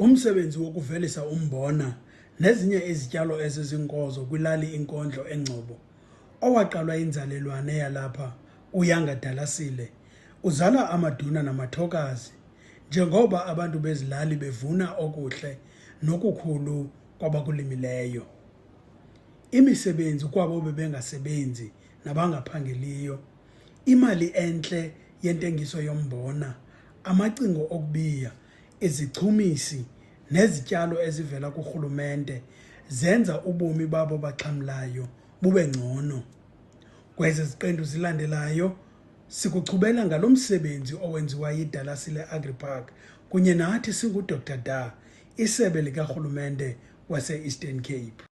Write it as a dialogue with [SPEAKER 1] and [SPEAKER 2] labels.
[SPEAKER 1] Umsebenzi wokuvelisa umbona nezinye izityalo ezizinkozo kwilali inkondlo eNgcobo, owaqalwa yinzalelwane yalapha uYanga-Dalasile, uzala amaduna namathokazi, njengoba abantu bezilali bevuna okuhle nokukhulu kwabakulimileyo. Imisebenzi kwabo bebengasebenzi nabangaphangeliyo, imali entle yentengiso yombona, amacingo okubiya, izichumisi nezityalo ezivela kurhulumente zenza ubomi babo baxhamlayo bube ngcono. Kwezi ziqendu zilandelayo sikuchubela ngalo msebenzi owenziwa yiDalasile AgriPark kunye nathi singuDr Da, isebe likarhulumente wase-Eastern Cape.